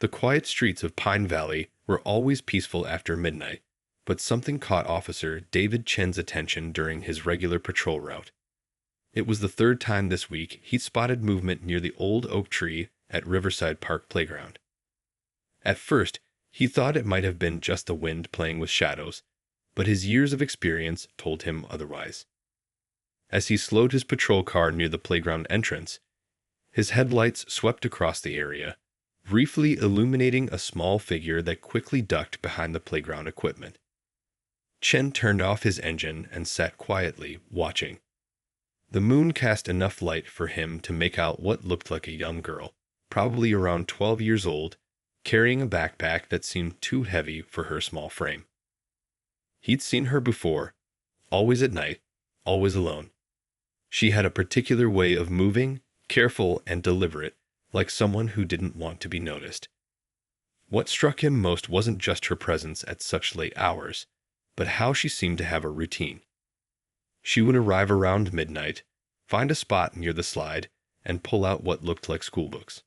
The quiet streets of Pine Valley were always peaceful after midnight, but something caught Officer David Chen's attention during his regular patrol route. It was the third time this week he'd spotted movement near the old oak tree at Riverside Park Playground. At first, he thought it might have been just the wind playing with shadows, but his years of experience told him otherwise. As he slowed his patrol car near the playground entrance, his headlights swept across the area, briefly illuminating a small figure that quickly ducked behind the playground equipment. Chen turned off his engine and sat quietly, watching. The moon cast enough light for him to make out what looked like a young girl, probably around 12 years old, carrying a backpack that seemed too heavy for her small frame. He'd seen her before, always at night, always alone. She had a particular way of moving, careful and deliberate, like someone who didn't want to be noticed. What struck him most wasn't just her presence at such late hours, but how she seemed to have a routine. She would arrive around midnight, find a spot near the slide, and pull out what looked like schoolbooks.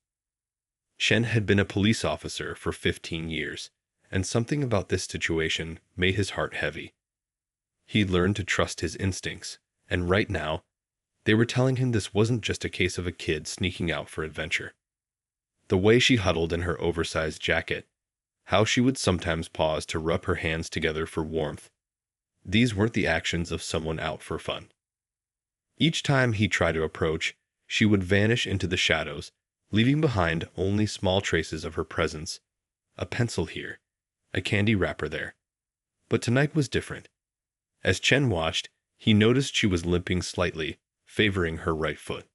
Chen had been a police officer for 15 years, and something about this situation made his heart heavy. He'd learned to trust his instincts, and right now, they were telling him this wasn't just a case of a kid sneaking out for adventure. The way she huddled in her oversized jacket, how she would sometimes pause to rub her hands together for warmth, these weren't the actions of someone out for fun. Each time he tried to approach, she would vanish into the shadows, leaving behind only small traces of her presence, a pencil here, a candy wrapper there. But tonight was different. As Chen watched, he noticed she was limping slightly, favoring her right foot.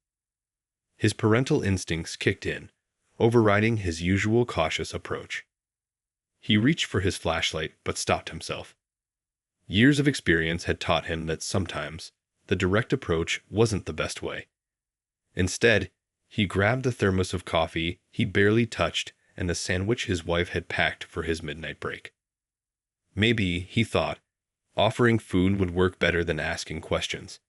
His parental instincts kicked in, overriding his usual cautious approach. He reached for his flashlight but stopped himself. Years of experience had taught him that sometimes the direct approach wasn't the best way. Instead, he grabbed the thermos of coffee he'd barely touched and the sandwich his wife had packed for his midnight break. Maybe, he thought, offering food would work better than asking questions.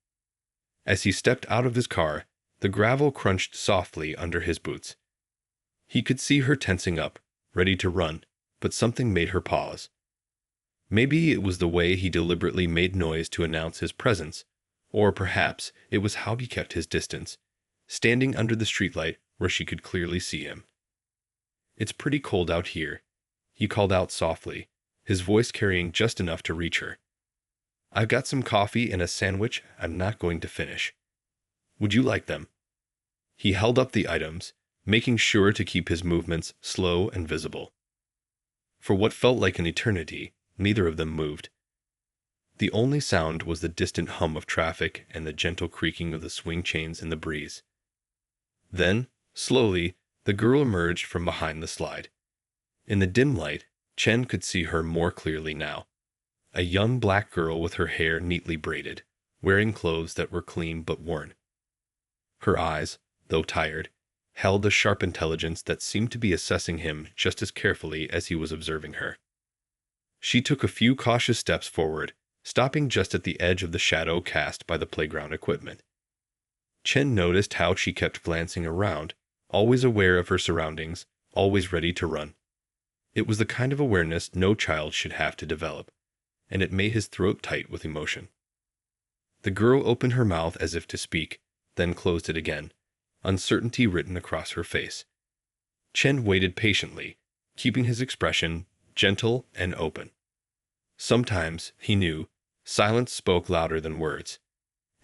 As he stepped out of his car, the gravel crunched softly under his boots. He could see her tensing up, ready to run, but something made her pause. Maybe it was the way he deliberately made noise to announce his presence, or perhaps it was how he kept his distance, standing under the streetlight where she could clearly see him. "It's pretty cold out here," he called out softly, his voice carrying just enough to reach her. "I've got some coffee and a sandwich I'm not going to finish. Would you like them?" He held up the items, making sure to keep his movements slow and visible. For what felt like an eternity, neither of them moved. The only sound was the distant hum of traffic and the gentle creaking of the swing chains in the breeze. Then, slowly, the girl emerged from behind the slide. In the dim light, Chen could see her more clearly now. A young black girl with her hair neatly braided, wearing clothes that were clean but worn. Her eyes, though tired, held a sharp intelligence that seemed to be assessing him just as carefully as he was observing her. She took a few cautious steps forward, stopping just at the edge of the shadow cast by the playground equipment. Chen noticed how she kept glancing around, always aware of her surroundings, always ready to run. It was the kind of awareness no child should have to develop, and it made his throat tight with emotion. The girl opened her mouth as if to speak, then closed it again, uncertainty written across her face. Chen waited patiently, keeping his expression gentle and open. Sometimes, he knew, silence spoke louder than words,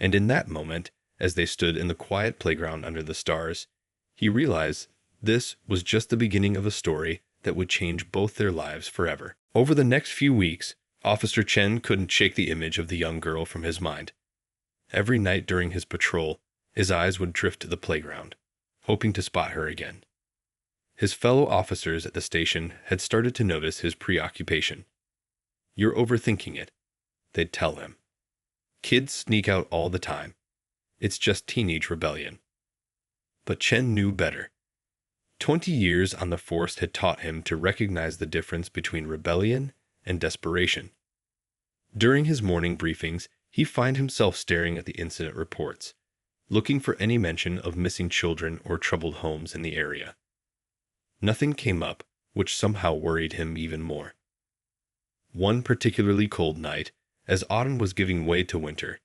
and in that moment, as they stood in the quiet playground under the stars, he realized this was just the beginning of a story that would change both their lives forever. Over the next few weeks, Officer Chen couldn't shake the image of the young girl from his mind. Every night during his patrol, his eyes would drift to the playground, hoping to spot her again. His fellow officers at the station had started to notice his preoccupation. "You're overthinking it," they'd tell him. "Kids sneak out all the time. It's just teenage rebellion." But Chen knew better. 20 years on the force had taught him to recognize the difference between rebellion and desperation. During his morning briefings, he'd find himself staring at the incident reports, looking for any mention of missing children or troubled homes in the area. Nothing came up, which somehow worried him even more. One particularly cold night, as autumn was giving way to winter,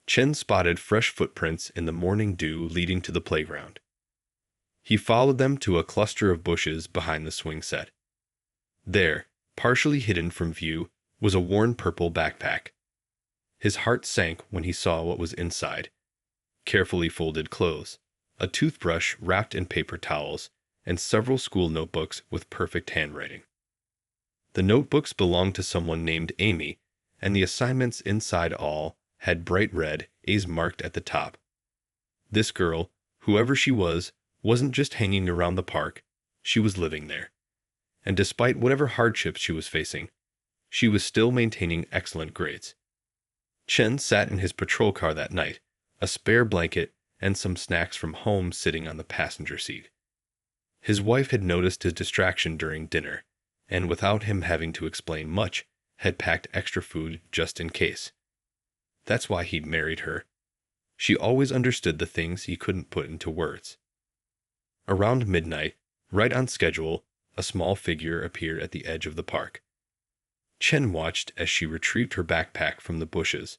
Chen spotted fresh footprints in the morning dew leading to the playground. He followed them to a cluster of bushes behind the swing set. There, partially hidden from view, was a worn purple backpack. His heart sank when he saw what was inside: carefully folded clothes, a toothbrush wrapped in paper towels, and several school notebooks with perfect handwriting. The notebooks belonged to someone named Amy, and the assignments inside all had bright red A's marked at the top. This girl, whoever she was, wasn't just hanging around the park, she was living there. And despite whatever hardships she was facing, she was still maintaining excellent grades. Chen sat in his patrol car that night, a spare blanket and some snacks from home sitting on the passenger seat. His wife had noticed his distraction during dinner, and without him having to explain much, had packed extra food just in case. That's why he'd married her. She always understood the things he couldn't put into words. Around midnight, right on schedule, a small figure appeared at the edge of the park. Chen watched as she retrieved her backpack from the bushes,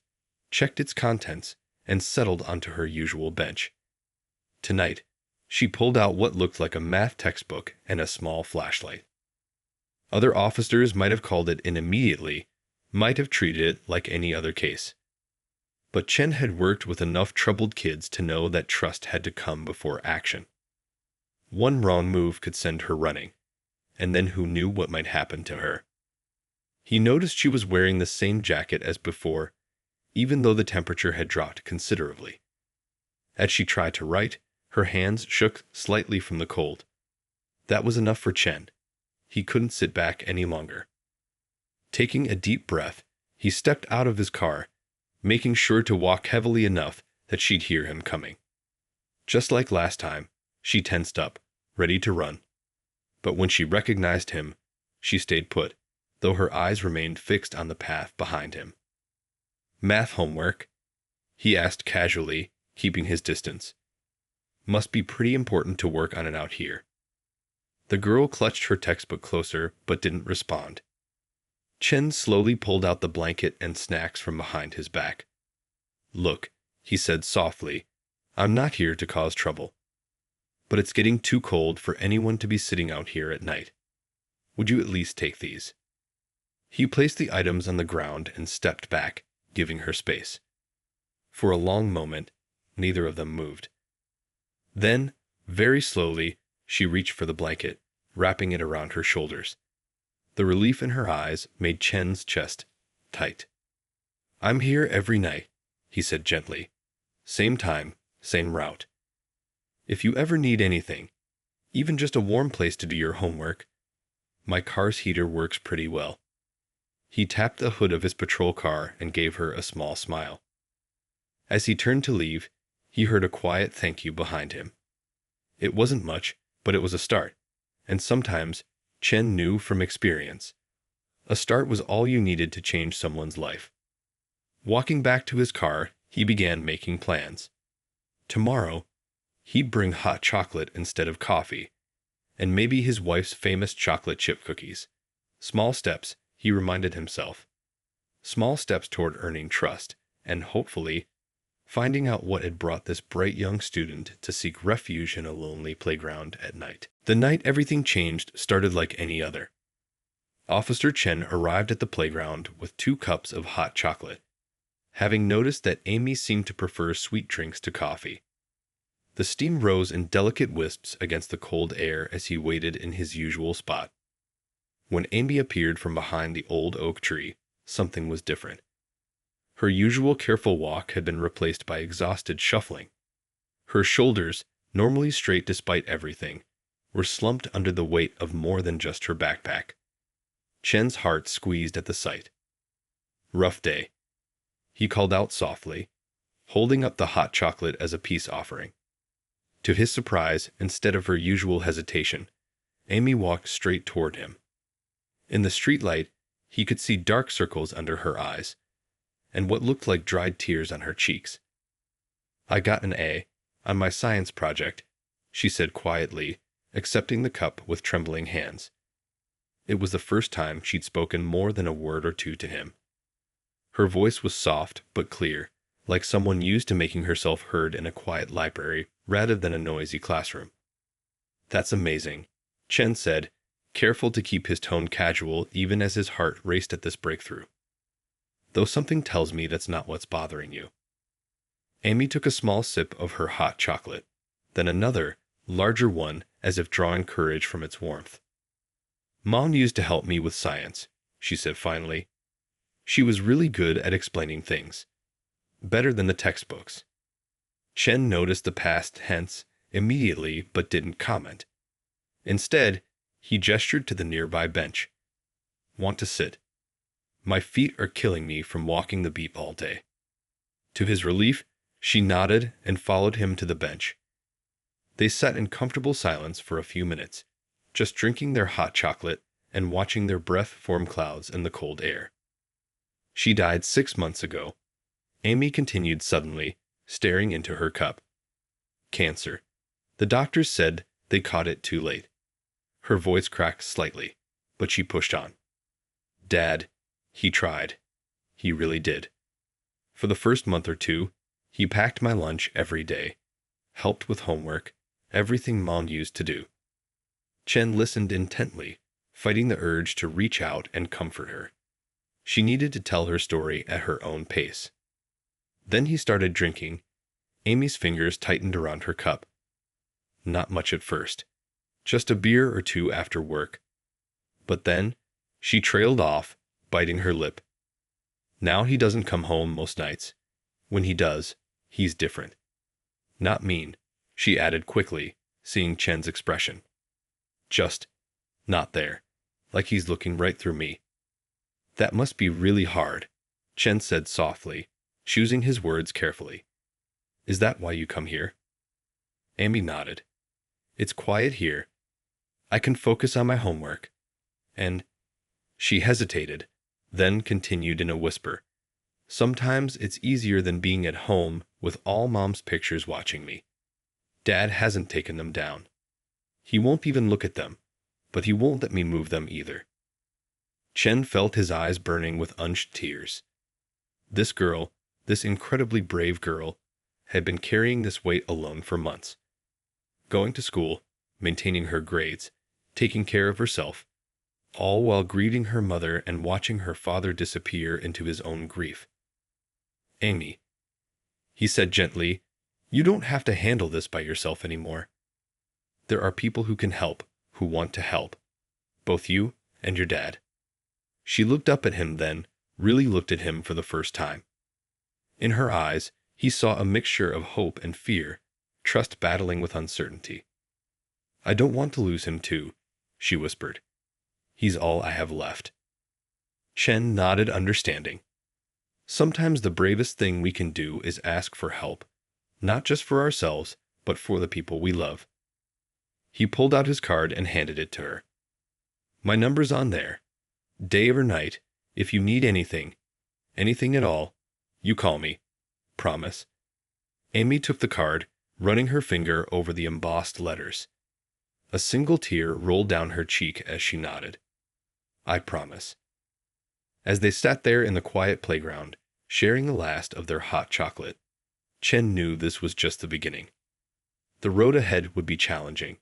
checked its contents, and settled onto her usual bench. Tonight, she pulled out what looked like a math textbook and a small flashlight. Other officers might have called it in immediately, might have treated it like any other case. But Chen had worked with enough troubled kids to know that trust had to come before action. One wrong move could send her running, and then who knew what might happen to her. He noticed she was wearing the same jacket as before, even though the temperature had dropped considerably. As she tried to write, her hands shook slightly from the cold. That was enough for Chen. He couldn't sit back any longer. Taking a deep breath, he stepped out of his car, making sure to walk heavily enough that she'd hear him coming. Just like last time, she tensed up, ready to run. But when she recognized him, she stayed put, though her eyes remained fixed on the path behind him. "Math homework?" he asked casually, keeping his distance. "Must be pretty important to work on it out here." The girl clutched her textbook closer but didn't respond. Chen slowly pulled out the blanket and snacks from behind his back. "Look," he said softly, "I'm not here to cause trouble. But it's getting too cold for anyone to be sitting out here at night. Would you at least take these?" He placed the items on the ground and stepped back, giving her space. For a long moment, neither of them moved. Then, very slowly, she reached for the blanket, wrapping it around her shoulders. The relief in her eyes made Chen's chest tight. "I'm here every night," he said gently. "Same time, same route. If you ever need anything, even just a warm place to do your homework, my car's heater works pretty well." He tapped the hood of his patrol car and gave her a small smile. As he turned to leave, he heard a quiet thank you behind him. It wasn't much, but it was a start, and sometimes, Chen knew from experience, a start was all you needed to change someone's life. Walking back to his car, he began making plans. Tomorrow, he'd bring hot chocolate instead of coffee, and maybe his wife's famous chocolate chip cookies. Small steps, he reminded himself. Small steps toward earning trust, and hopefully, finding out what had brought this bright young student to seek refuge in a lonely playground at night. The night everything changed started like any other. Officer Chen arrived at the playground with 2 cups of hot chocolate, having noticed that Amy seemed to prefer sweet drinks to coffee. The steam rose in delicate wisps against the cold air as he waited in his usual spot. When Amy appeared from behind the old oak tree, something was different. Her usual careful walk had been replaced by exhausted shuffling. Her shoulders, normally straight despite everything, were slumped under the weight of more than just her backpack. Chen's heart squeezed at the sight. "Rough day," he called out softly, holding up the hot chocolate as a peace offering. To his surprise, instead of her usual hesitation, Amy walked straight toward him. In the streetlight, he could see dark circles under her eyes, and what looked like dried tears on her cheeks. "I got an A on my science project," she said quietly, accepting the cup with trembling hands. It was the first time she'd spoken more than a word or two to him. Her voice was soft but clear, like someone used to making herself heard in a quiet library rather than a noisy classroom. "That's amazing," Chen said, careful to keep his tone casual even as his heart raced at this breakthrough. "Though something tells me that's not what's bothering you." Amy took a small sip of her hot chocolate, then another, larger one, as if drawing courage from its warmth. "Mom used to help me with science," she said finally. "She was really good at explaining things. Better than the textbooks." Chen noticed the past tense immediately but didn't comment. Instead, he gestured to the nearby bench. "Want to sit? My feet are killing me from walking the beat all day." To his relief, she nodded and followed him to the bench. They sat in comfortable silence for a few minutes, just drinking their hot chocolate and watching their breath form clouds in the cold air. "She died 6 months ago," Amy continued suddenly, staring into her cup. "Cancer. The doctors said they caught it too late." Her voice cracked slightly, but she pushed on. "Dad, he tried. He really did. For the first month or two, he packed my lunch every day, helped with homework, everything Mom used to do." Chen listened intently, fighting the urge to reach out and comfort her. She needed to tell her story at her own pace. Then he started drinking. Amy's fingers tightened around her cup. Not much at first, just a beer or two after work. But then, she trailed off, biting her lip. "Now he doesn't come home most nights. When he does, he's different. Not mean," she added quickly, seeing Chen's expression. "Just not there, like he's looking right through me." "That must be really hard," Chen said softly, choosing his words carefully. "Is that why you come here?" Amy nodded. "It's quiet here. I can focus on my homework. And—" She hesitated, then continued in a whisper. "Sometimes it's easier than being at home with all Mom's pictures watching me. Dad hasn't taken them down. He won't even look at them, but he won't let me move them either." Chen felt his eyes burning with unshed tears. This girl, this incredibly brave girl, had been carrying this weight alone for months. Going to school, maintaining her grades, taking care of herself, all while greeting her mother and watching her father disappear into his own grief. "Amy," he said gently, "you don't have to handle this by yourself anymore. There are people who can help, who want to help. Both you and your dad." She looked up at him then, really looked at him for the first time. In her eyes, he saw a mixture of hope and fear, trust battling with uncertainty. "I don't want to lose him too," she whispered. "He's all I have left." Chen nodded understanding. Sometimes the bravest thing we can do is ask for help, not just for ourselves, but for the people we love. He pulled out his card and handed it to her. "My number's on there. Day or night, if you need anything at all, you call me. Promise." Amy took the card, running her finger over the embossed letters. A single tear rolled down her cheek as she nodded. "I promise." As they sat there in the quiet playground, sharing the last of their hot chocolate, Chen knew this was just the beginning. The road ahead would be challenging,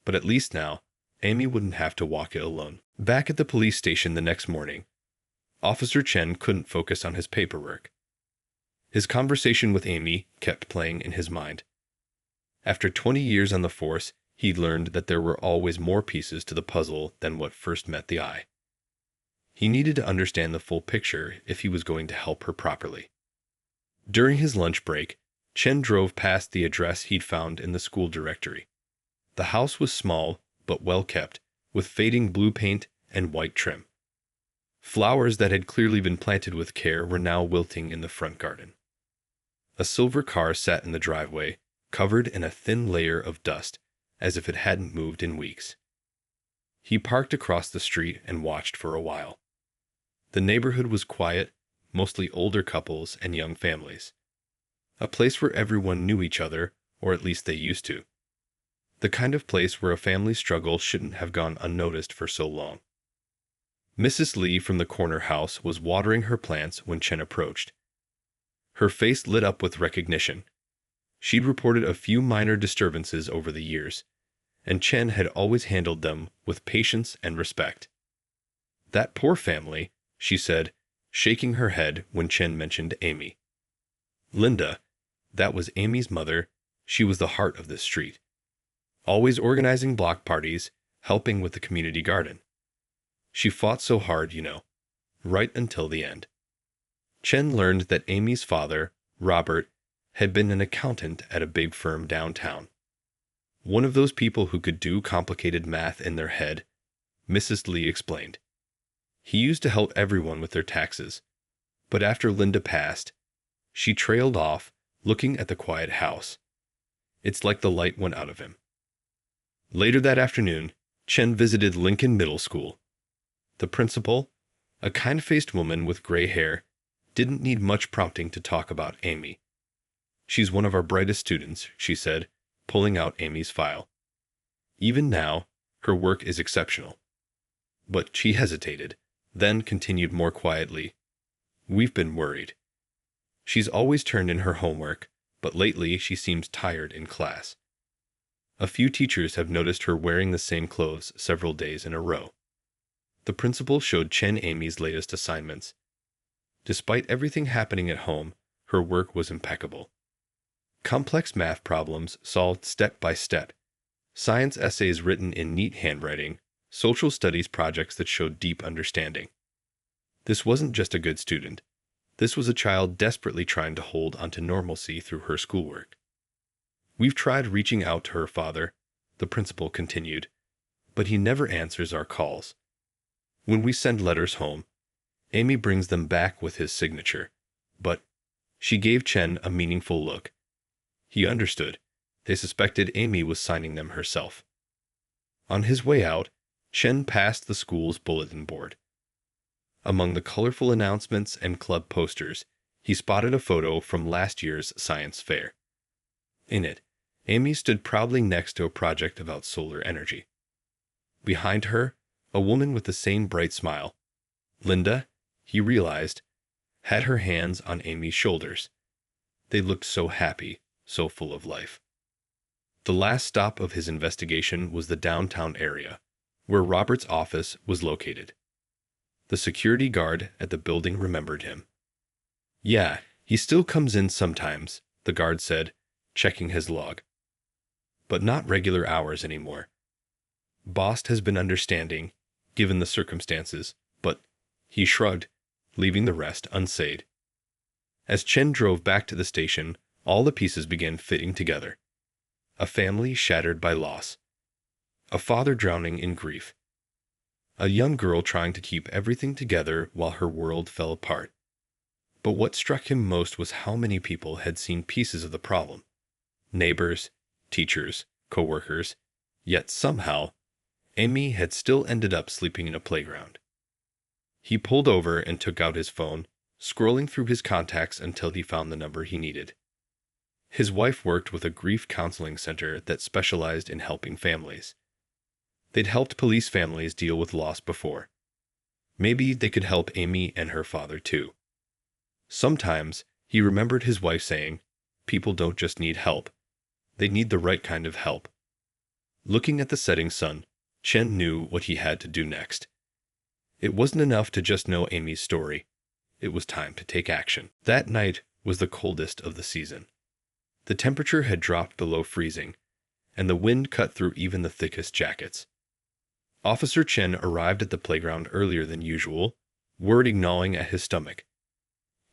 but at least now, Amy wouldn't have to walk it alone. Back at the police station the next morning, Officer Chen couldn't focus on his paperwork. His conversation with Amy kept playing in his mind. After 20 years on the force, he'd learned that there were always more pieces to the puzzle than what first met the eye. He needed to understand the full picture if he was going to help her properly. During his lunch break, Chen drove past the address he'd found in the school directory. The house was small, but well kept, with fading blue paint and white trim. Flowers that had clearly been planted with care were now wilting in the front garden. A silver car sat in the driveway, covered in a thin layer of dust, as if it hadn't moved in weeks. He parked across the street and watched for a while. The neighborhood was quiet, mostly older couples and young families. A place where everyone knew each other, or at least they used to. The kind of place where a family struggle shouldn't have gone unnoticed for so long. Mrs. Lee from the corner house was watering her plants when Chen approached. Her face lit up with recognition. She'd reported a few minor disturbances over the years, and Chen had always handled them with patience and respect. "That poor family," she said, shaking her head when Chen mentioned Amy. "Linda, that was Amy's mother. She was the heart of this street. Always organizing block parties, helping with the community garden. She fought so hard, right until the end." Chen learned that Amy's father, Robert, had been an accountant at a big firm downtown. One of those people who could do complicated math in their head, Mrs. Lee explained. He used to help everyone with their taxes, but after Linda passed, she trailed off, looking at the quiet house. It's like the light went out of him. Later that afternoon, Chen visited Lincoln Middle School. The principal, a kind-faced woman with gray hair, didn't need much prompting to talk about Amy. "She's one of our brightest students," she said, pulling out Amy's file. "Even now, her work is exceptional." But she hesitated, then continued more quietly. "We've been worried. She's always turned in her homework, but lately she seems tired in class. A few teachers have noticed her wearing the same clothes several days in a row." The principal showed Chen Amy's latest assignments. Despite everything happening at home, her work was impeccable. Complex math problems solved step by step, science essays written in neat handwriting, social studies projects that showed deep understanding. This wasn't just a good student. This was a child desperately trying to hold onto normalcy through her schoolwork. "We've tried reaching out to her father," the principal continued, "but he never answers our calls. When we send letters home, Amy brings them back with his signature. But," she gave Chen a meaningful look. He understood. They suspected Amy was signing them herself. On his way out, Chen passed the school's bulletin board. Among the colorful announcements and club posters, he spotted a photo from last year's science fair. In it, Amy stood proudly next to a project about solar energy. Behind her, a woman with the same bright smile. Linda, he realized, had her hands on Amy's shoulders. They looked so happy, so full of life. The last stop of his investigation was the downtown area, where Robert's office was located. The security guard at the building remembered him. "Yeah, he still comes in sometimes," the guard said, checking his log. "But not regular hours anymore. Boss has been understanding, given the circumstances, but," he shrugged, leaving the rest unsaid. As Chen drove back to the station, all the pieces began fitting together. A family shattered by loss. A father drowning in grief. A young girl trying to keep everything together while her world fell apart. But what struck him most was how many people had seen pieces of the problem. Neighbors, teachers, co-workers, yet somehow, Amy had still ended up sleeping in a playground. He pulled over and took out his phone, scrolling through his contacts until he found the number he needed. His wife worked with a grief counseling center that specialized in helping families. They'd helped police families deal with loss before. Maybe they could help Amy and her father too. Sometimes, he remembered his wife saying, "People don't just need help. They need the right kind of help." Looking at the setting sun, Chen knew what he had to do next. It wasn't enough to just know Amy's story. It was time to take action. That night was the coldest of the season. The temperature had dropped below freezing, and the wind cut through even the thickest jackets. Officer Chen arrived at the playground earlier than usual, worry gnawing at his stomach.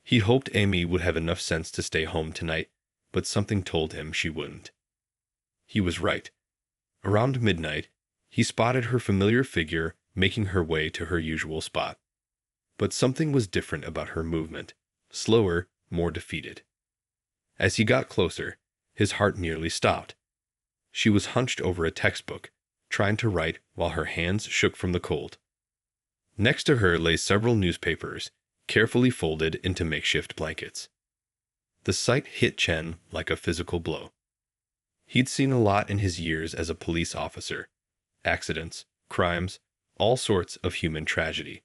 He hoped Amy would have enough sense to stay home tonight, but something told him she wouldn't. He was right. Around midnight, he spotted her familiar figure making her way to her usual spot. But something was different about her movement, slower, more defeated. As he got closer, his heart nearly stopped. She was hunched over a textbook, trying to write while her hands shook from the cold. Next to her lay several newspapers, carefully folded into makeshift blankets. The sight hit Chen like a physical blow. He'd seen a lot in his years as a police officer. Accidents, crimes, all sorts of human tragedy.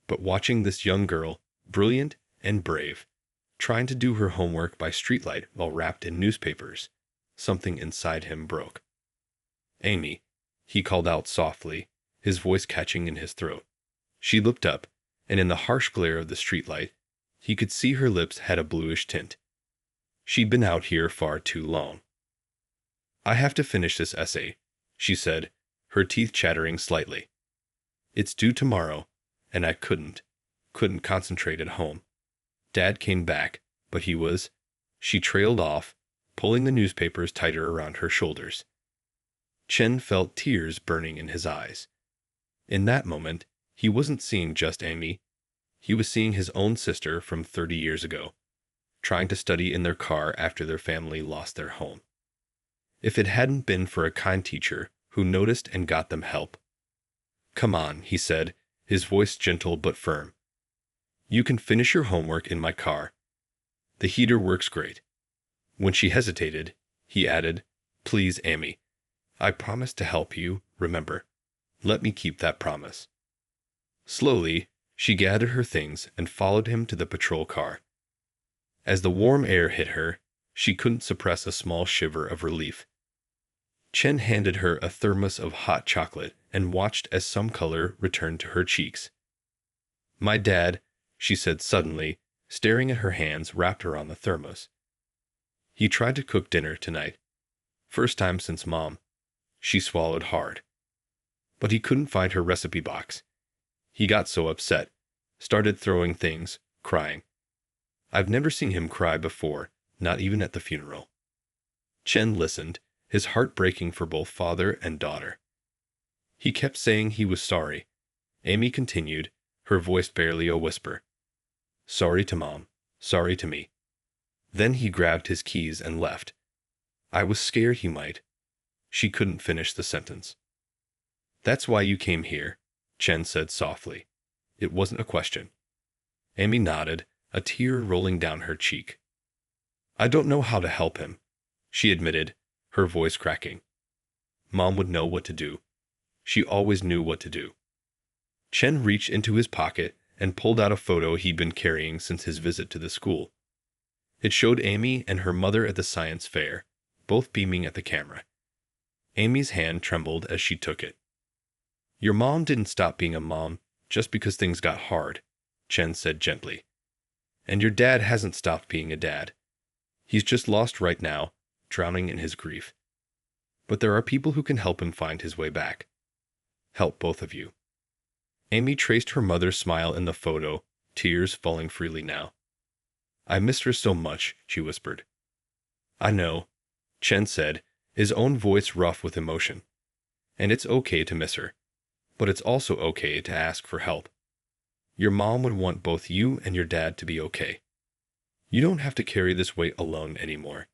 but watching this young girl, brilliant and brave, trying to do her homework by streetlight while wrapped in newspapers, something inside him broke. "Amy," he called out softly, his voice catching in his throat. She looked up, and in the harsh glare of the streetlight, he could see her lips had a bluish tint. She'd been out here far too long. "I have to finish this essay," she said, her teeth chattering slightly. "It's due tomorrow, and I couldn't concentrate at home. Dad came back, but he was—" She trailed off, pulling the newspapers tighter around her shoulders. Chen felt tears burning in his eyes. In that moment, he wasn't seeing just Amy. He was seeing his own sister from 30 years ago, trying to study in their car after their family lost their home. If it hadn't been for a kind teacher who noticed and got them help. "Come on," he said, his voice gentle but firm. "You can finish your homework in my car. The heater works great." When she hesitated, he added, "Please, Amy. I promised to help you, remember. Let me keep that promise." Slowly, she gathered her things and followed him to the patrol car. As the warm air hit her, she couldn't suppress a small shiver of relief. Chen handed her a thermos of hot chocolate and watched as some color returned to her cheeks. "My dad," she said suddenly, staring at her hands wrapped around the thermos. "He tried to cook dinner tonight. First time since Mom." She swallowed hard. "But he couldn't find her recipe box. He got so upset, started throwing things, crying. I've never seen him cry before, not even at the funeral." Chen listened, his heart breaking for both father and daughter. "He kept saying he was sorry," Amy continued, her voice barely a whisper. "Sorry to Mom, sorry to me. Then he grabbed his keys and left. I was scared he might." She couldn't finish the sentence. "That's why you came here," Chen said softly. It wasn't a question. Amy nodded, a tear rolling down her cheek. "I don't know how to help him," she admitted, her voice cracking. "Mom would know what to do. She always knew what to do." Chen reached into his pocket and pulled out a photo he'd been carrying since his visit to the school. It showed Amy and her mother at the science fair, both beaming at the camera. Amy's hand trembled as she took it. "Your mom didn't stop being a mom just because things got hard," Chen said gently. "And your dad hasn't stopped being a dad. He's just lost right now, drowning in his grief. But there are people who can help him find his way back. Help both of you." Amy traced her mother's smile in the photo, tears falling freely now. "I missed her so much," she whispered. "I know," Chen said, his own voice rough with emotion. "And it's okay to miss her. But it's also okay to ask for help. Your mom would want both you and your dad to be okay. You don't have to carry this weight alone anymore."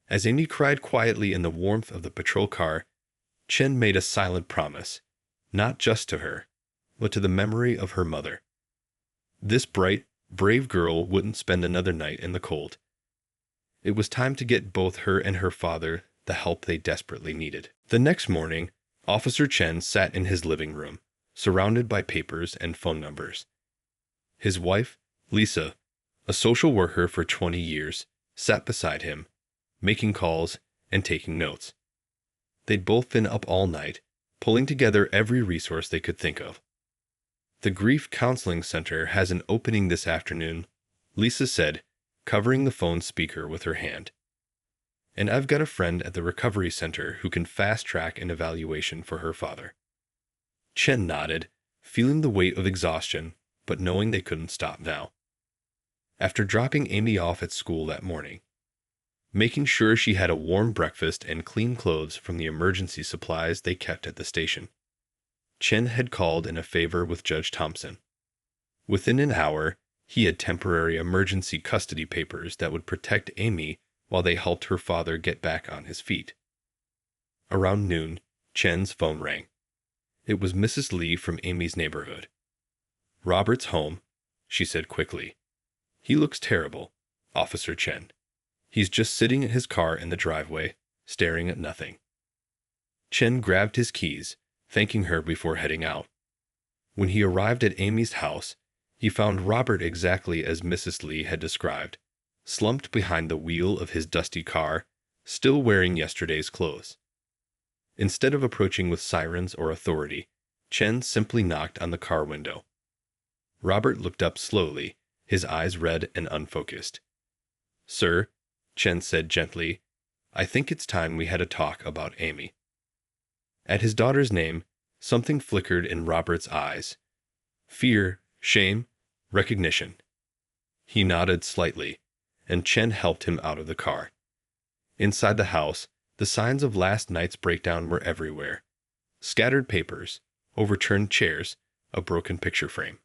As Amy cried quietly in the warmth of the patrol car, Chen made a silent promise, not just to her, but to the memory of her mother. This bright, brave girl wouldn't spend another night in the cold. It was time to get both her and her father the help they desperately needed. The next morning, Officer Chen sat in his living room, surrounded by papers and phone numbers. His wife, Lisa, a social worker for 20 years, sat beside him, making calls and taking notes. They'd both been up all night, pulling together every resource they could think of. "The Grief Counseling Center has an opening this afternoon," Lisa said, covering the phone speaker with her hand. "And I've got a friend at the recovery center who can fast-track an evaluation for her father." Chen nodded, feeling the weight of exhaustion, but knowing they couldn't stop now. After dropping Amy off at school that morning, making sure she had a warm breakfast and clean clothes from the emergency supplies they kept at the station, Chen had called in a favor with Judge Thompson. Within an hour, he had temporary emergency custody papers that would protect Amy while they helped her father get back on his feet. Around noon, Chen's phone rang. It was Mrs. Lee from Amy's neighborhood. "Robert's home," she said quickly. "He looks terrible, Officer Chen. He's just sitting in his car in the driveway, staring at nothing." Chen grabbed his keys, thanking her before heading out. When he arrived at Amy's house, he found Robert exactly as Mrs. Lee had described, slumped behind the wheel of his dusty car, still wearing yesterday's clothes. Instead of approaching with sirens or authority, Chen simply knocked on the car window. Robert looked up slowly, his eyes red and unfocused. "Sir," Chen said gently, "I think it's time we had a talk about Amy." At his daughter's name, something flickered in Robert's eyes. Fear, shame, recognition. He nodded slightly, and Chen helped him out of the car. Inside the house, the signs of last night's breakdown were everywhere. Scattered papers, overturned chairs, a broken picture frame.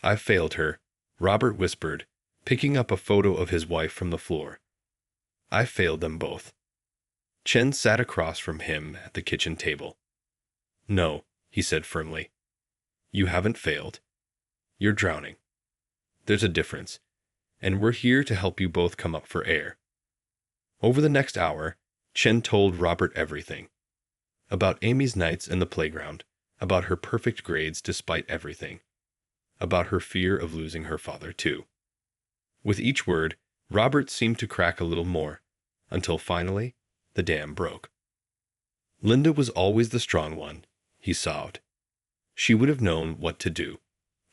"I've failed her," Robert whispered, picking up a photo of his wife from the floor. "I failed them both." Chen sat across from him at the kitchen table. "No," he said firmly. "You haven't failed. You're drowning. There's a difference, and we're here to help you both come up for air." Over the next hour, Chen told Robert everything. About Amy's nights in the playground, about her perfect grades despite everything, about her fear of losing her father too. With each word, Robert seemed to crack a little more, until finally, the dam broke. "Linda was always the strong one," he sobbed. "She would have known what to do.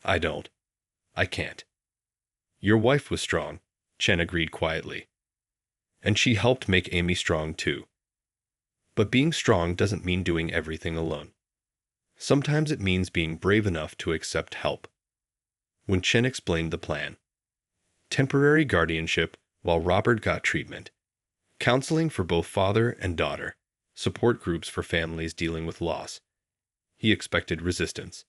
I don't. I can't." "Your wife was strong," Chen agreed quietly. "And she helped make Amy strong too. But being strong doesn't mean doing everything alone. Sometimes it means being brave enough to accept help." When Chen explained the plan, temporary guardianship while Robert got treatment, counseling for both father and daughter, support groups for families dealing with loss, he expected resistance.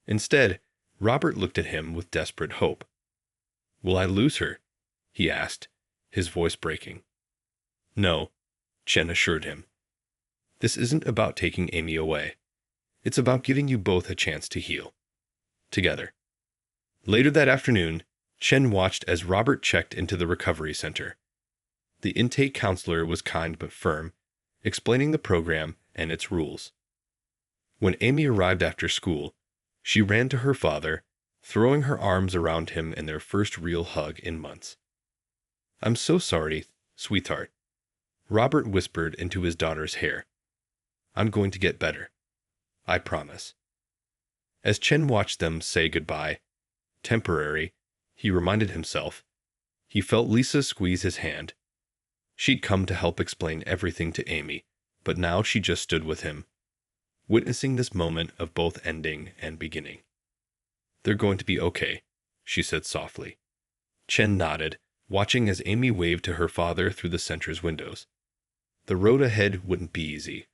Instead, Robert looked at him with desperate hope. "Will I lose her?" he asked, his voice breaking. "No," Chen assured him. "This isn't about taking Amy away. It's about giving you both a chance to heal. Together." Later that afternoon, Chen watched as Robert checked into the recovery center. The intake counselor was kind but firm, explaining the program and its rules. When Amy arrived after school, she ran to her father, throwing her arms around him in their first real hug in months. "I'm so sorry, sweetheart," Robert whispered into his daughter's hair. "I'm going to get better. I promise." As Chen watched them say goodbye, temporary, he reminded himself, he felt Lisa squeeze his hand. She'd come to help explain everything to Amy, but now she just stood with him, witnessing this moment of both ending and beginning. "They're going to be okay," she said softly. Chen nodded, watching as Amy waved to her father through the center's windows. The road ahead wouldn't be easy,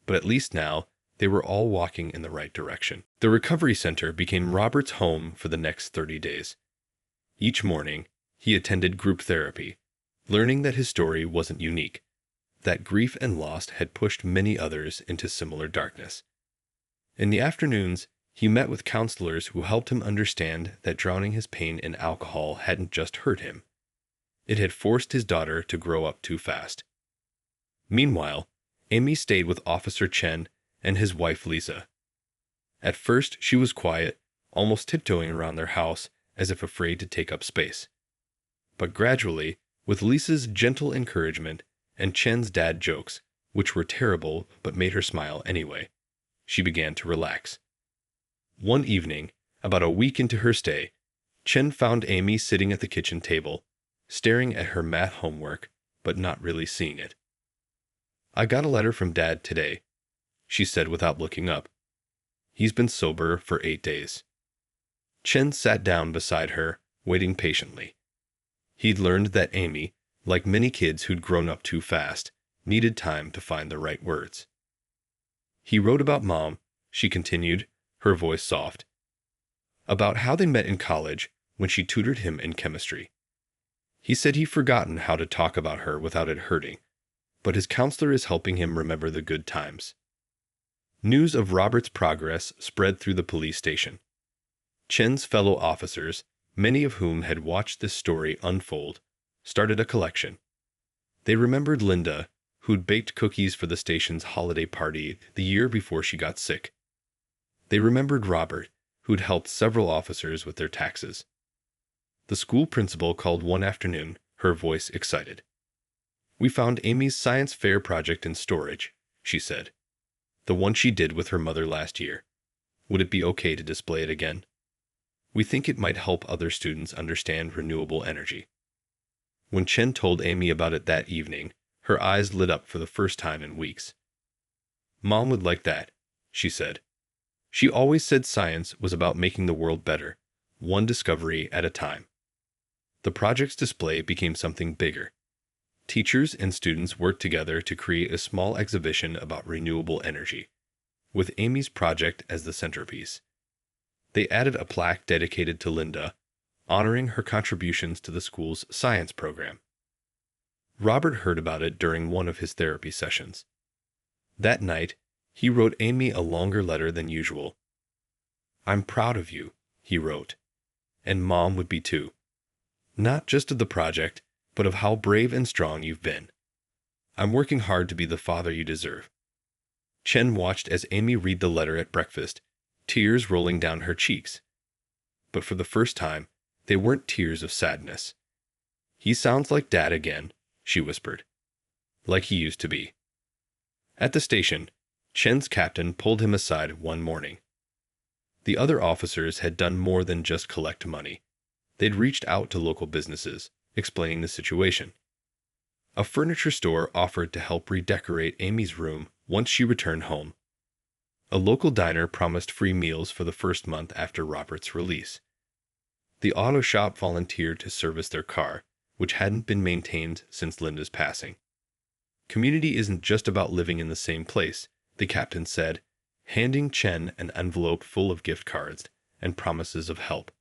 but at least now they were all walking in the right direction. The recovery center became Robert's home for the next 30 days. Each morning, he attended group therapy, learning that his story wasn't unique, that grief and loss had pushed many others into similar darkness. In the afternoons, he met with counselors who helped him understand that drowning his pain in alcohol hadn't just hurt him. It had forced his daughter to grow up too fast. Meanwhile, Amy stayed with Officer Chen and his wife Lisa. At first, she was quiet, almost tiptoeing around their house as if afraid to take up space. But gradually, with Lisa's gentle encouragement and Chen's dad jokes, which were terrible but made her smile anyway, she began to relax. One evening, about a week into her stay, Chen found Amy sitting at the kitchen table, staring at her math homework, but not really seeing it. "I got a letter from Dad today," she said without looking up. "He's been sober for 8 days." Chen sat down beside her, waiting patiently. He'd learned that Amy, like many kids who'd grown up too fast, needed time to find the right words. "He wrote about Mom," she continued, her voice soft. "About how they met in college when she tutored him in chemistry. He said he'd forgotten how to talk about her without it hurting, but his counselor is helping him remember the good times." News of Robert's progress spread through the police station. Chen's fellow officers, many of whom had watched this story unfold, started a collection. They remembered Linda, who'd baked cookies for the station's holiday party the year before she got sick. They remembered Robert, who'd helped several officers with their taxes. The school principal called one afternoon, her voice excited. "We found Amy's science fair project in storage," she said. "The one she did with her mother last year. Would it be okay to display it again? We think it might help other students understand renewable energy." When Chen told Amy about it that evening, her eyes lit up for the first time in weeks. "Mom would like that," she said. "She always said science was about making the world better, one discovery at a time." The project's display became something bigger. Teachers and students worked together to create a small exhibition about renewable energy, with Amy's project as the centerpiece. They added a plaque dedicated to Linda, honoring her contributions to the school's science program. Robert heard about it during one of his therapy sessions. That night, he wrote Amy a longer letter than usual. "I'm proud of you," he wrote, "and Mom would be too. Not just of the project, but of how brave and strong you've been. I'm working hard to be the father you deserve." Chen watched as Amy read the letter at breakfast, tears rolling down her cheeks. But for the first time, they weren't tears of sadness. "He sounds like Dad again," she whispered. "Like he used to be." At the station, Chen's captain pulled him aside one morning. The other officers had done more than just collect money. They'd reached out to local businesses, explaining the situation. A furniture store offered to help redecorate Amy's room once she returned home. A local diner promised free meals for the first month after Robert's release. The auto shop volunteered to service their car, which hadn't been maintained since Linda's passing. "Community isn't just about living in the same place," the captain said, handing Chen an envelope full of gift cards and promises of help.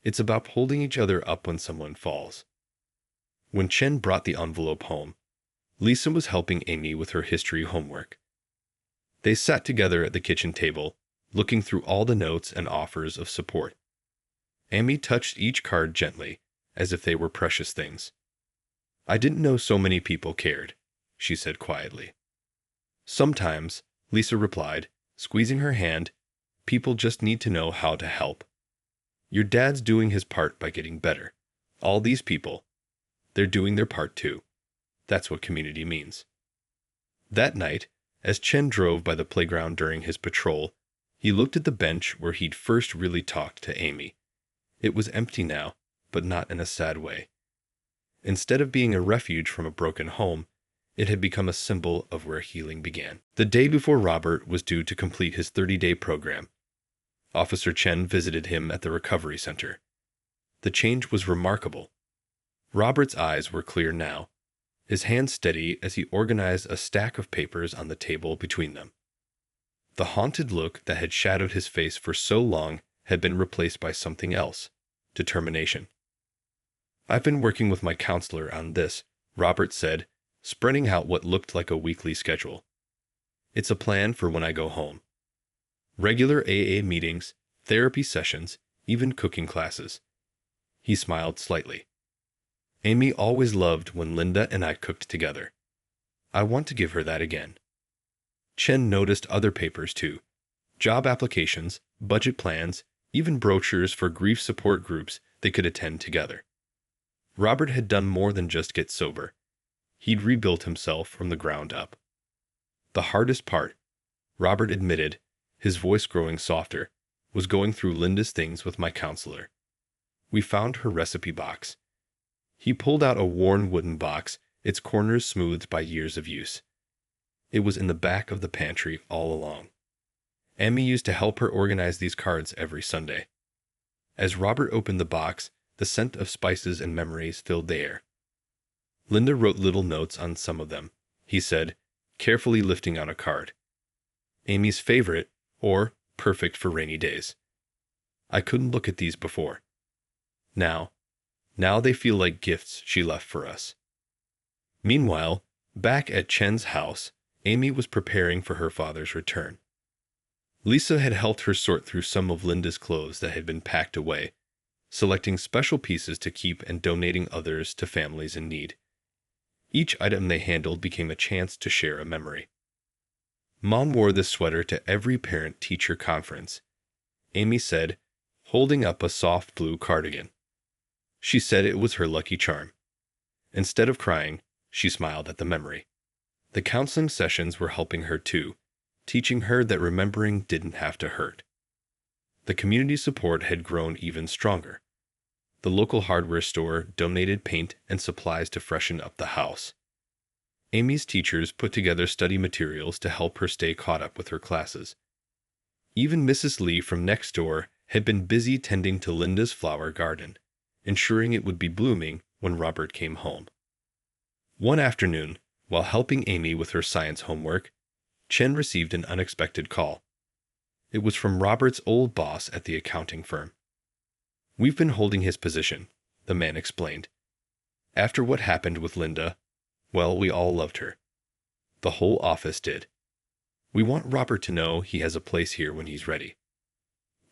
"It's about holding each other up when someone falls." When Chen brought the envelope home, Lisa was helping Amy with her history homework. They sat together at the kitchen table, looking through all the notes and offers of support. Amy touched each card gently, as if they were precious things. "I didn't know so many people cared," she said quietly. "Sometimes," Lisa replied, squeezing her hand, "people just need to know how to help. Your dad's doing his part by getting better. All these people, they're doing their part too. That's what community means." That night, as Chen drove by the playground during his patrol, he looked at the bench where he'd first really talked to Amy. It was empty now, but not in a sad way. Instead of being a refuge from a broken home, it had become a symbol of where healing began. The day before Robert was due to complete his 30-day program, Officer Chen visited him at the recovery center. The change was remarkable. Robert's eyes were clear now, his hands steady as he organized a stack of papers on the table between them. The haunted look that had shadowed his face for so long had been replaced by something else: determination. "I've been working with my counselor on this," Robert said, spreading out what looked like a weekly schedule. "It's a plan for when I go home. Regular AA meetings, therapy sessions, even cooking classes." He smiled slightly. "Amy always loved when Linda and I cooked together. I want to give her that again." Chen noticed other papers too: job applications, budget plans, even brochures for grief support groups they could attend together. Robert had done more than just get sober. He'd rebuilt himself from the ground up. "The hardest part," Robert admitted, his voice growing softer, "was going through Linda's things with my counselor. We found her recipe box." He pulled out a worn wooden box, its corners smoothed by years of use. It was in the back of the pantry all along. Amy used to help her organize these cards every Sunday. As Robert opened the box, the scent of spices and memories filled the air. "Linda wrote little notes on some of them," he said, carefully lifting out a card. "Amy's favorite, or perfect for rainy days. I couldn't look at these before. Now they feel like gifts she left for us." Meanwhile, back at Chen's house, Amy was preparing for her father's return. Lisa had helped her sort through some of Linda's clothes that had been packed away, selecting special pieces to keep and donating others to families in need. Each item they handled became a chance to share a memory. Mom wore this sweater to every parent-teacher conference, Amy said, holding up a soft blue cardigan. She said it was her lucky charm. Instead of crying, she smiled at the memory. The counseling sessions were helping her too, teaching her that remembering didn't have to hurt. The community support had grown even stronger. The local hardware store donated paint and supplies to freshen up the house. Amy's teachers put together study materials to help her stay caught up with her classes. Even Mrs. Lee from next door had been busy tending to Linda's flower garden, ensuring it would be blooming when Robert came home. One afternoon, while helping Amy with her science homework, Chen received an unexpected call. It was from Robert's old boss at the accounting firm. "We've been holding his position," the man explained. "After what happened with Linda, well, we all loved her. The whole office did. We want Robert to know he has a place here when he's ready.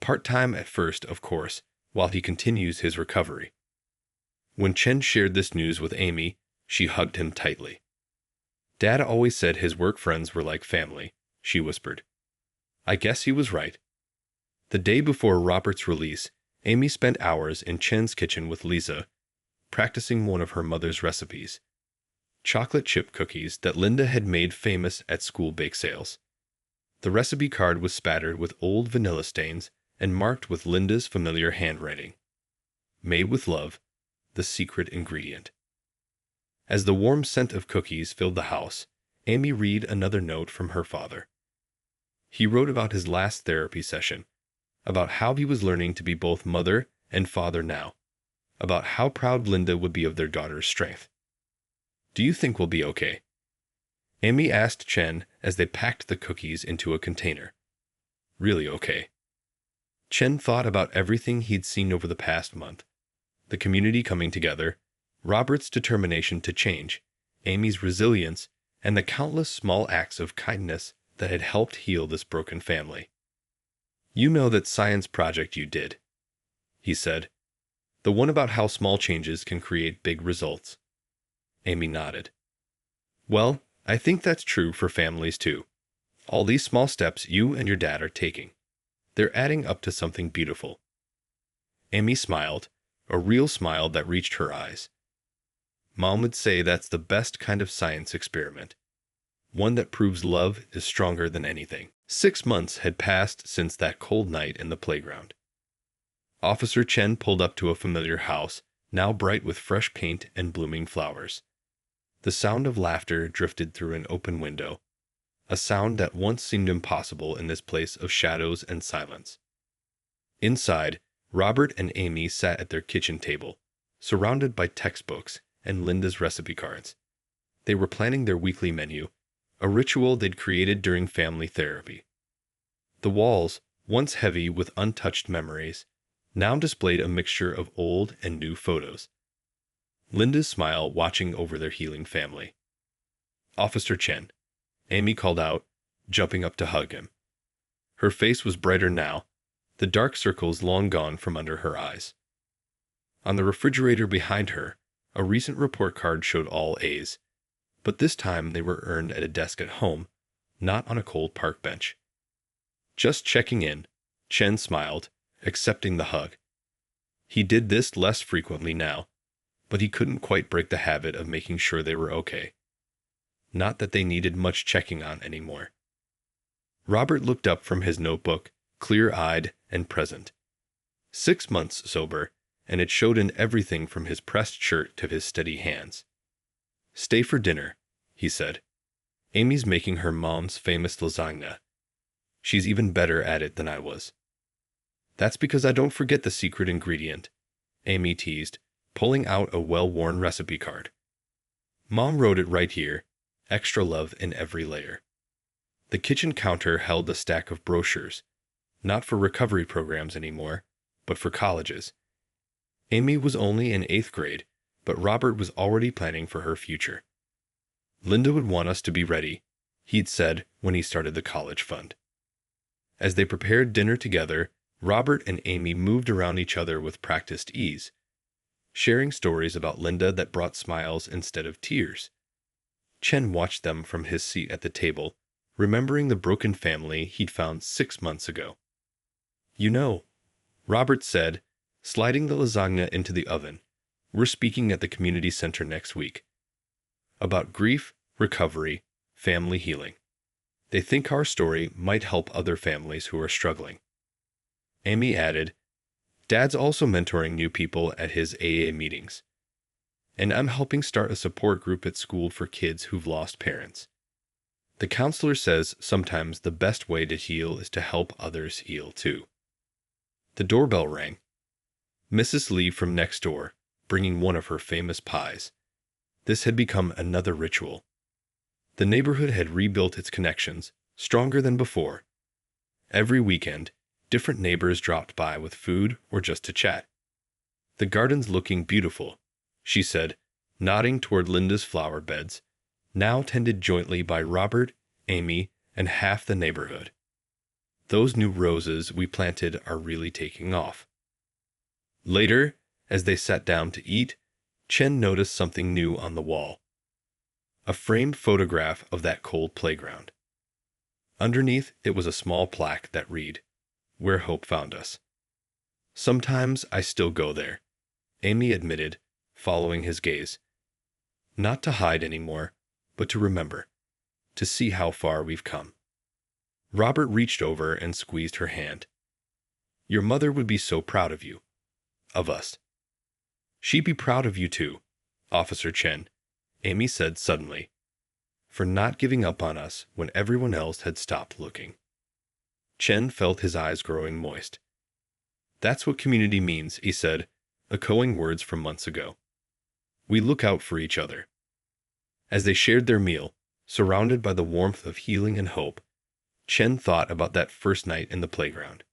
Part-time at first, of course, while he continues his recovery." When Chen shared this news with Amy, she hugged him tightly. "Dad always said his work friends were like family," she whispered. I guess he was right. The day before Robert's release, Amy spent hours in Chen's kitchen with Lisa, practicing one of her mother's recipes: chocolate chip cookies that Linda had made famous at school bake sales. The recipe card was spattered with old vanilla stains and marked with Linda's familiar handwriting. "Made with love, the secret ingredient." As the warm scent of cookies filled the house, Amy read another note from her father. He wrote about his last therapy session, about how he was learning to be both mother and father now, about how proud Linda would be of their daughter's strength. "Do you think we'll be okay?" Amy asked Chen as they packed the cookies into a container. "Really okay." Chen thought about everything he'd seen over the past month: the community coming together, Robert's determination to change, Amy's resilience, and the countless small acts of kindness that had helped heal this broken family. "You know that science project you did," he said. "The one about how small changes can create big results." Amy nodded. "Well, I think that's true for families too. All these small steps you and your dad are taking, they're adding up to something beautiful." Amy smiled, a real smile that reached her eyes. "Mom would say that's the best kind of science experiment. One that proves love is stronger than anything." 6 months had passed since that cold night in the playground. Officer Chen pulled up to a familiar house, now bright with fresh paint and blooming flowers. The sound of laughter drifted through an open window, a sound that once seemed impossible in this place of shadows and silence. Inside, Robert and Amy sat at their kitchen table, surrounded by textbooks and Linda's recipe cards. They were planning their weekly menu, a ritual they'd created during family therapy. The walls, once heavy with untouched memories, now displayed a mixture of old and new photos. Linda's smile watching over their healing family. "Officer Chen," Amy called out, jumping up to hug him. Her face was brighter now, the dark circles long gone from under her eyes. On the refrigerator behind her, a recent report card showed all A's, but this time they were earned at a desk at home, not on a cold park bench. "Just checking in," Chen smiled, accepting the hug. He did this less frequently now, but he couldn't quite break the habit of making sure they were okay. Not that they needed much checking on anymore. Robert looked up from his notebook, clear-eyed and present. 6 months sober, and it showed in everything from his pressed shirt to his steady hands. "Stay for dinner," he said. "Amy's making her mom's famous lasagna. She's even better at it than I was." "That's because I don't forget the secret ingredient," Amy teased, pulling out a well-worn recipe card. "Mom wrote it right here, extra love in every layer." The kitchen counter held a stack of brochures, not for recovery programs anymore, but for colleges. Amy was only in 8th grade, but Robert was already planning for her future. "Linda would want us to be ready," he'd said when he started the college fund. As they prepared dinner together, Robert and Amy moved around each other with practiced ease, sharing stories about Linda that brought smiles instead of tears. Chen watched them from his seat at the table, remembering the broken family he'd found 6 months ago. "You know," Robert said, sliding the lasagna into the oven, "we're speaking at the community center next week. About grief, recovery, family healing. They think our story might help other families who are struggling." Amy added, "Dad's also mentoring new people at his AA meetings. And I'm helping start a support group at school for kids who've lost parents. The counselor says sometimes the best way to heal is to help others heal too." The doorbell rang. Mrs. Lee from next door, bringing one of her famous pies. This had become another ritual. The neighborhood had rebuilt its connections, stronger than before. Every weekend, different neighbors dropped by with food or just to chat. "The garden's looking beautiful," she said, nodding toward Linda's flower beds, now tended jointly by Robert, Amy, and half the neighborhood. "Those new roses we planted are really taking off." Later, as they sat down to eat, Chen noticed something new on the wall. A framed photograph of that cold playground. Underneath it was a small plaque that read, "Where Hope Found Us." "Sometimes I still go there," Amy admitted, following his gaze. "Not to hide anymore, but to remember, to see how far we've come." Robert reached over and squeezed her hand. "Your mother would be so proud of you. Of us." "She'd be proud of you too, Officer Chen," Amy said suddenly, "for not giving up on us when everyone else had stopped looking." Chen felt his eyes growing moist. "That's what community means," he said, echoing words from months ago. "We look out for each other." As they shared their meal, surrounded by the warmth of healing and hope, Chen thought about that first night in the playground.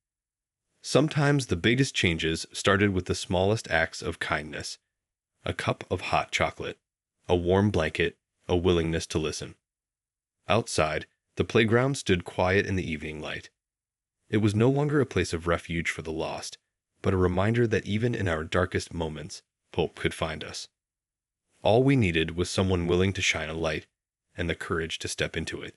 Sometimes the biggest changes started with the smallest acts of kindness. A cup of hot chocolate, a warm blanket, a willingness to listen. Outside, the playground stood quiet in the evening light. It was no longer a place of refuge for the lost, but a reminder that even in our darkest moments, hope could find us. All we needed was someone willing to shine a light, and the courage to step into it.